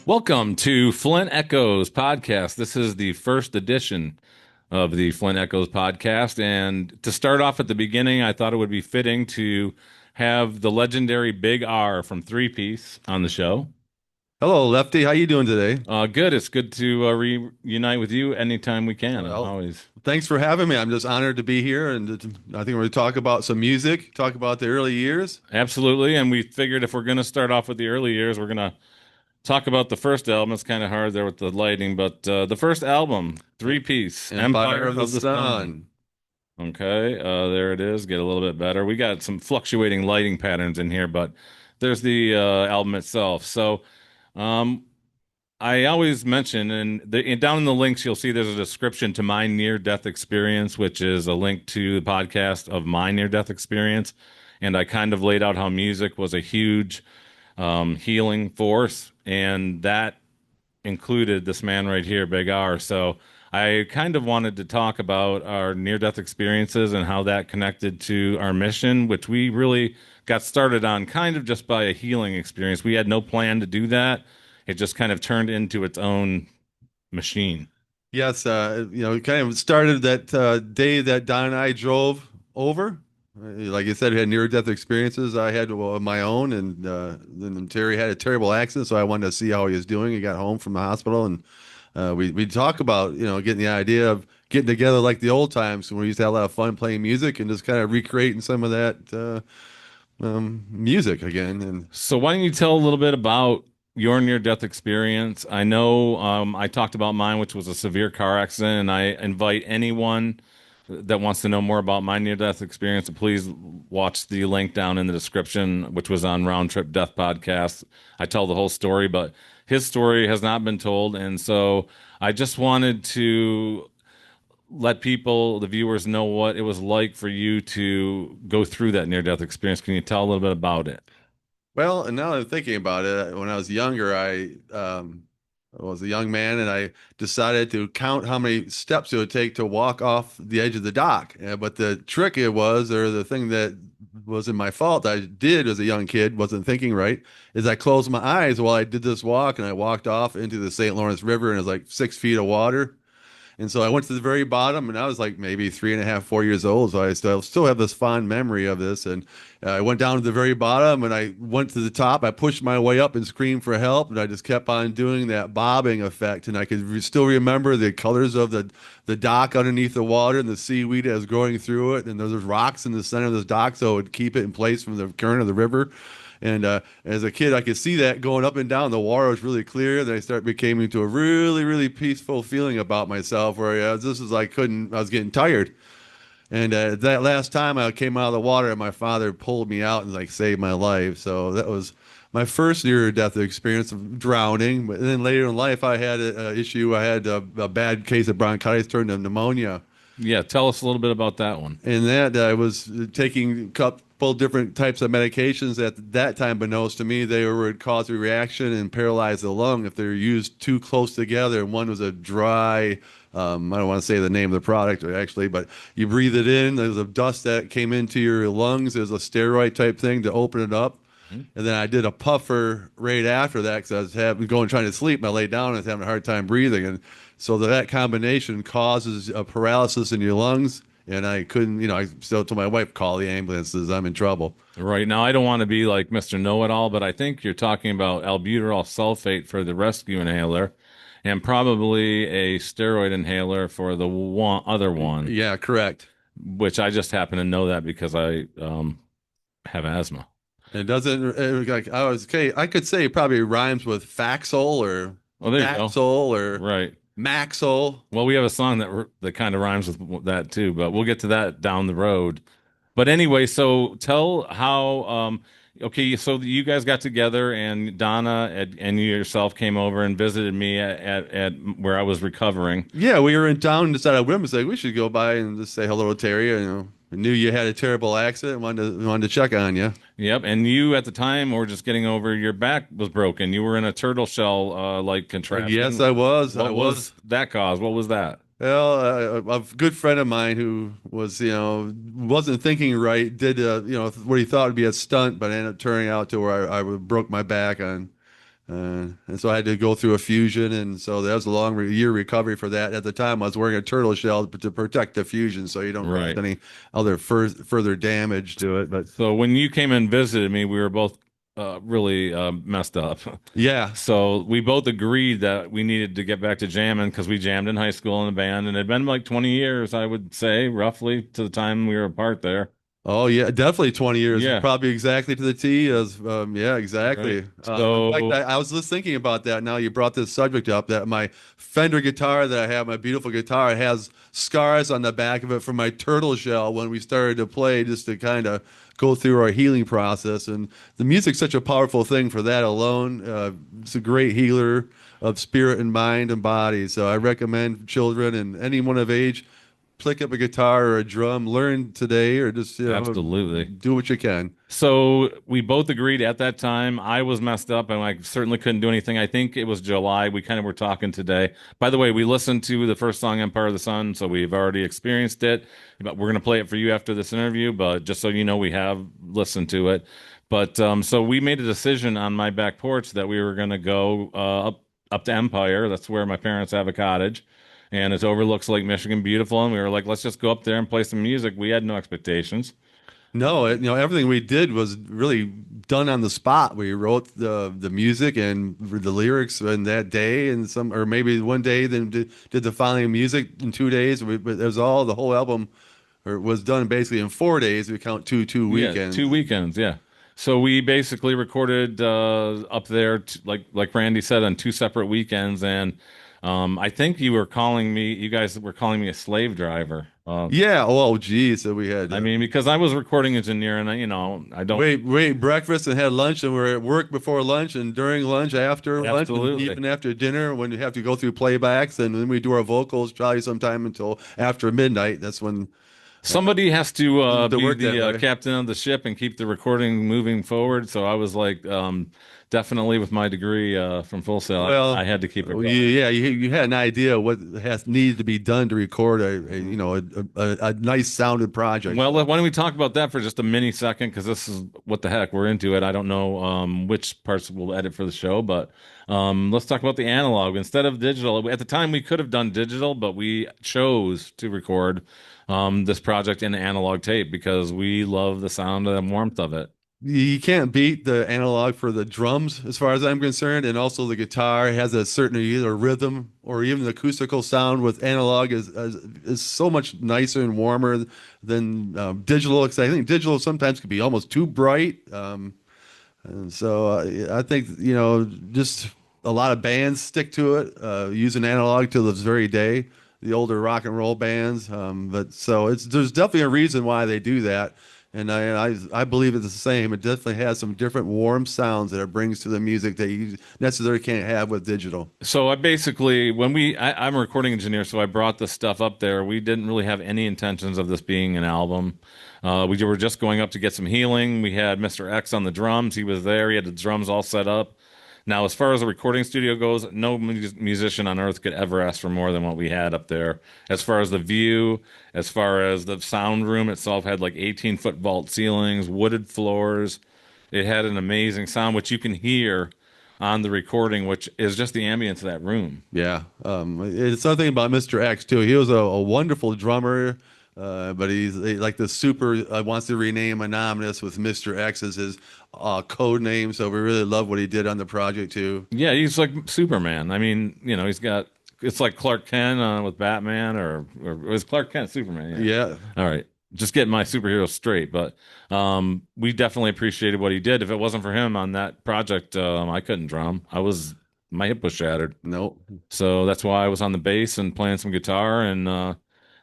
Welcome to Flint Echoes podcast. This is the first edition of the Flint Echoes podcast. And to start off at the beginning, I thought it would be fitting to have the legendary Big R from ThreePeace on the show. Hello, Lefty. How you doing today? Good. It's good to reunite with you anytime we can. Well, Always. thanks for having me. I'm just honored to be here, and I think we're going to talk about some music, talk about the early years. Absolutely. And we figured if we're going to start off with the early years, we're going to talk about the first album. It's kind of hard there with the lighting, but the first album, ThreePeace, Empire Empire of the of the Sun. Sun. Okay, there it is. Get a little bit better. We got some fluctuating lighting patterns in here, but there's the album itself. So, um, I always mention, and down in the links, you'll see there's a description to my near-death experience, which is a link to the podcast of my near-death experience. And I kind of laid out how music was a huge healing force, and that included this man right here, Big R. So I kind of wanted to talk about our near-death experiences and how that connected to our mission, which we really got started on kind of just by a healing experience. We had no plan to do that. It just kind of turned into its own machine. Yes, it kind of started that day that Don and I drove over. Like you said, we had near-death experiences. I had my own, and then Terry had a terrible accident, so I wanted to see how he was doing. He got home from the hospital, and we talk about getting the idea of getting together like the old times when we used to have a lot of fun playing music and just kind of recreating some of that music again. And So why don't you tell a little bit about your near-death experience? I know I talked about mine, which was a severe car accident, and I invite anyone that wants to know more about my near-death experience to please watch the link down in the description, which was on Round Trip Death Podcast. I tell the whole story, but his story has not been told, and so I just wanted to let people, the viewers, know what it was like for you to go through that near-death experience. Can you tell a little bit about it? well, and now that I'm thinking about it, when I was younger, I was a young man, and I decided to count how many steps it would take to walk off the edge of the dock. But the trick it was, or the thing that wasn't my fault, I did as a young kid, wasn't thinking right, is I closed my eyes while I did this walk, and I walked off into the St. Lawrence River, and it was like 6 feet of water. And so I went to the very bottom, and I was like maybe 3.5, 4 years old. So I still have this fond memory of this. And I went down to the very bottom, and I went to the top. I pushed my way up and screamed for help, and I just kept on doing that bobbing effect. And I could still remember the colors of the dock underneath the water and the seaweed that was growing through it. And there was rocks in the center of this dock, so it would keep it in place from the current of the river. And as a kid, I could see that going up and down. The water was really clear. Then I started became into a really, really peaceful feeling about myself, where this is I was getting tired. And that last time I came out of the water, my father pulled me out and like saved my life. So that was my first near-death experience of drowning. But then later in life, I had an issue. I had a bad case of bronchitis turned to pneumonia. Yeah, tell us a little bit about that one. And that I was taking a couple different types of medications at that time, beknownst to me, they would cause a reaction and paralyze the lung if they're used too close together. And one was a dry, I don't want to say the name of the product actually, but you breathe it in. There's a dust that came into your lungs. There's a steroid type thing to open it up. Mhm. And then I did a puffer right after that because I was going trying to sleep. And I laid down and I was having a hard time breathing. And so that combination causes a paralysis in your lungs. And I couldn't, I still told my wife, call the ambulances. I'm in trouble. Right now, I don't want to be like Mr. Know-It-All, but I think you're talking about albuterol sulfate for the rescue inhaler and probably a steroid inhaler for the other one, Yeah, correct. which I just happen to know that because I have asthma. It doesn't, like, I was, okay, I could say it probably rhymes with Faxol or Oh, there you go. Maxol or Right. Maxol. Well, we have a song that kind of rhymes with that too, but we'll get to that down the road. But anyway, so tell how okay, so you guys got together and Donna and you yourself came over and visited me at where I was recovering. Yeah, we were in town and decided we was like we should go by and just say hello to Terry. We knew you had a terrible accident, wanted to check on you. Yep, and you at the time were just getting over your back was broken. You were in a turtle shell like Yes, contraption. I was. I What was. was that cause? What was that? Well, a good friend of mine who was, wasn't thinking right, did, what he thought would be a stunt, but ended up turning out to where I broke my back on And so I had to go through a fusion, and so that was a long year recovery for that. At the time, I was wearing a turtle shell to protect the fusion, so you don't cause Right. any other further damage to it. But So when you came and visited me, we were both really messed up. yeah, So we both agreed that we needed to get back to jamming because we jammed in high school in a band, and it had been like 20 years, I would say, roughly to the time we were apart there. oh yeah, definitely 20 years, Yeah, probably exactly to the T. As yeah, right. exactly. In fact, So I was just thinking about that. Now you brought this subject up. That my Fender guitar that I have, my beautiful guitar, has scars on the back of it from my turtle shell when we started to play, just to kind of go through our healing process. And the music's such a powerful thing for that alone. It's a great healer of spirit and mind and body. So I recommend children and anyone of age pick up a guitar or a drum, learn today, or just absolutely. do what you can. So we both agreed at that time. I was messed up and I certainly couldn't do anything. I think it was July. We kind of were talking today. By the way, we listened to the first song, Empire of the Sun, so we've already experienced it. But we're going to play it for you after this interview. But just so you know, we have listened to it. But so we made a decision on my back porch that we were going to go up to Empire. That's where my parents have a cottage. And it overlooks Lake Michigan, beautiful. And we were like, let's just go up there and play some music. We had no expectations. No, everything we did was really done on the spot. We wrote the music and the lyrics in that day, and some, or maybe one day, then did the following music in 2 days. But it was all the whole album, or was done basically in 4 days. We count two Yeah, two weekends. weekends. Yeah. So we basically recorded up there, like Randy said, on two separate weekends, and I think you were calling me. You guys were calling me a slave driver. Yeah. Oh, geez. So we had I mean, because I was recording engineer, and I don't wait breakfast and had lunch, and we're at work before lunch and during lunch, after lunch, and absolutely. even after dinner when we have to go through playbacks, and then we do our vocals probably sometime until after midnight. That's when Somebody has to to be work that the way. captain of the ship and keep the recording moving forward. So I was like, definitely with my degree from Full Sail, I Well, had to keep it going. yeah, you had an idea what has needed to be done to record a nice sounded project. Well, why don't we talk about that for just a mini second? Because this is what the heck, we're into it. I don't know which parts we'll edit for the show, but let's talk about the analog instead of digital. At the time, we could have done digital, but we chose to record this project in analog tape because we love the sound and warmth of it. You can't beat the analog for the drums, as far as I'm concerned, and also the guitar has a certain either rhythm or even the acoustical sound with analog is so much nicer and warmer than digital. Because I think digital sometimes can be almost too bright. And so I think, just a lot of bands stick to it, using analog to this very day, the older rock and roll bands. But so there's definitely a reason why they do that. And I believe it's the same. It definitely has some different warm sounds that it brings to the music that you necessarily can't have with digital. So I basically, I'm a recording engineer, so I brought the stuff up there. We didn't really have any intentions of this being an album. We were just going up to get some healing. We had Mr. X on the drums. He was there. He had the drums all set up. Now, as far as the recording studio goes, no musician on earth could ever ask for more than what we had up there. As far as the view, as far as the sound room itself had like 18-foot vault ceilings, wooded floors. It had an amazing sound, which you can hear on the recording, which is just the ambience of that room. Yeah. It's something about Mr. X too. He was a wonderful drummer, but like the super wants to rename Anonymous with Mr. X as his code name. So we really love what he did on the project too. Yeah, he's like Superman. I mean, he's got it's like Clark Kent with Batman, or it was Clark Kent Superman. Yeah. Yeah. All right. Just getting my superhero straight, but we definitely appreciated what he did. If it wasn't for him on that project, I couldn't drum. My hip was shattered. No. So that's why I was on the bass and playing some guitar. And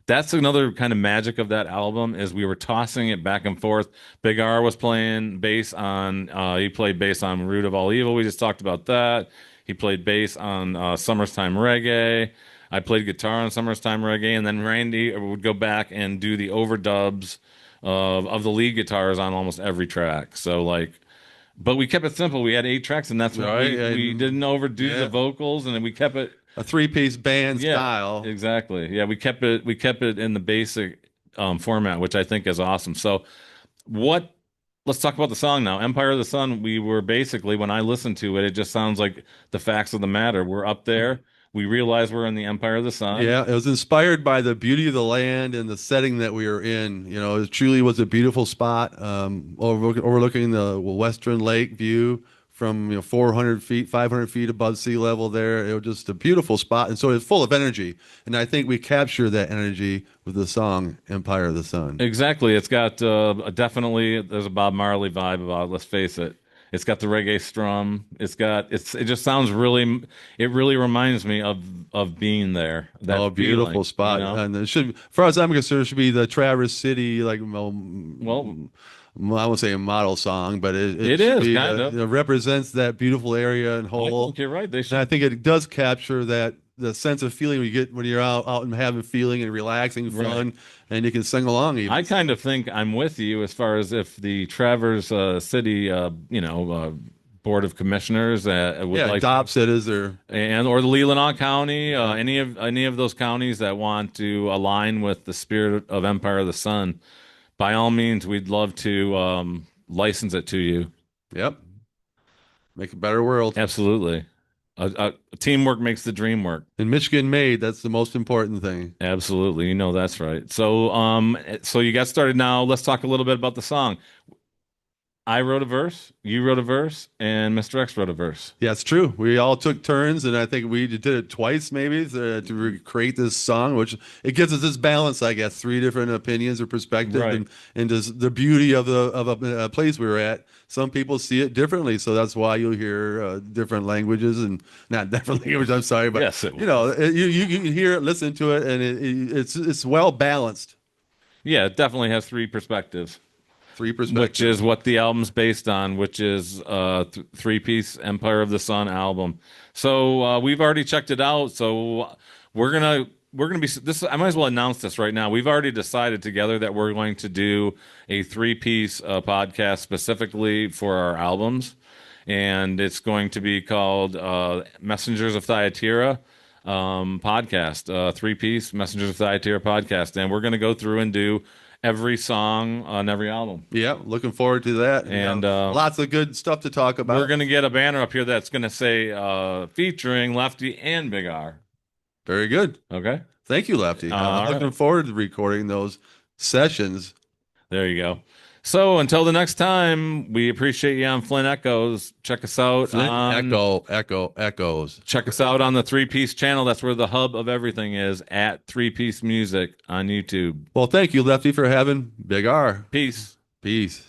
that's another kind of magic of that album is we were tossing it back and forth. Big R was playing bass on, he played bass on Root of All Evil. We just talked about that. He played bass on Summertime Reggae. I played guitar on Summertime Reggae. And then Randy would go back and do the overdubs of the lead guitars on almost every track. So like, but we kept it simple. We had 8 tracks, and that's what Right. we And didn't overdo the yeah, vocals, and then we kept it. a three-piece band Yeah, style. exactly. Yeah, we kept it in the basic format, which I think is awesome. So, what let's talk about the song now. Empire of the Sun, we were basically, when I listened to it, it just sounds like the facts of the matter. We're up there. We realize we're in the Empire of the Sun. Yeah, it was inspired by the beauty of the land and the setting that we were in. You know, it truly was a beautiful spot, overlooking the Western Lake view from 400 feet, 500 feet above sea level. There, it was just a beautiful spot, and so it's full of energy. And I think we capture that energy with the song "Empire of the Sun." Exactly. It's got definitely there's a Bob Marley vibe about it, let's face it. It's got the reggae strum. It just sounds really it really reminds me of being there. Oh, That beautiful feeling, you spot, know? and it should, far as I'm concerned, it should be the Traverse City, like, well, Well, I won't say a model song, but it it should is be, kind of. represents that beautiful area and I whole. think you're right. They And I should. think it does capture that the sense of feeling you get when you're out and having feeling and relaxing, Right. fun, and you can sing along I even. kind of think I'm with you as far as if the Travers City, Board of Commissioners would Yeah, like to, adopts it as their. and or the Leelanau County, Yeah. any of those counties that want to align with the spirit of Empire of the Sun, by all means, we'd love to license it to you. Yep, make a better world. Absolutely. Teamwork makes the dream work. And Michigan made, that's the most important thing. Absolutely. You know that's right. So you got started now. Let's talk a little bit about the song. I wrote a verse, you wrote a verse, and Mr. X wrote a verse. Yeah, it's true. We all took turns, and I think we did it twice, maybe, to create this song, which it gives us this balance, I guess, three different opinions or perspectives, Right. and just the beauty of a place we were at. Some people see it differently, so that's why you'll hear different languages and not different languages. I'm sorry, but Yes, it was. you can hear it, listen to it, and it's well balanced. Yeah, it definitely has three perspectives, Three which perspectives. is what the album's based on, which is three-piece Empire of the Sun album. So we've already checked it out. So we're gonna be this. I might as well announce this right now. We've already decided together that we're going to do a three-piece podcast specifically for our albums, and it's going to be called Messengers of Thyatira podcast, three-piece Messengers of Thyatira podcast, and we're going to go through and do every song on every album. Yeah, looking forward to that. And, And lots of good stuff to talk we're about. going to get a banner up here that's going to say featuring Lefty and Big R. Very good. Okay. Thank you, Lefty. I'm All right. looking forward to recording those sessions. There you go. So until the next time, we appreciate you on Flint Echoes. Flint echoes. Check us out on the Three Piece channel. That's where the hub of everything is at Three Piece Music on YouTube. Well, thank you, Lefty, for having Big R. Peace. Peace.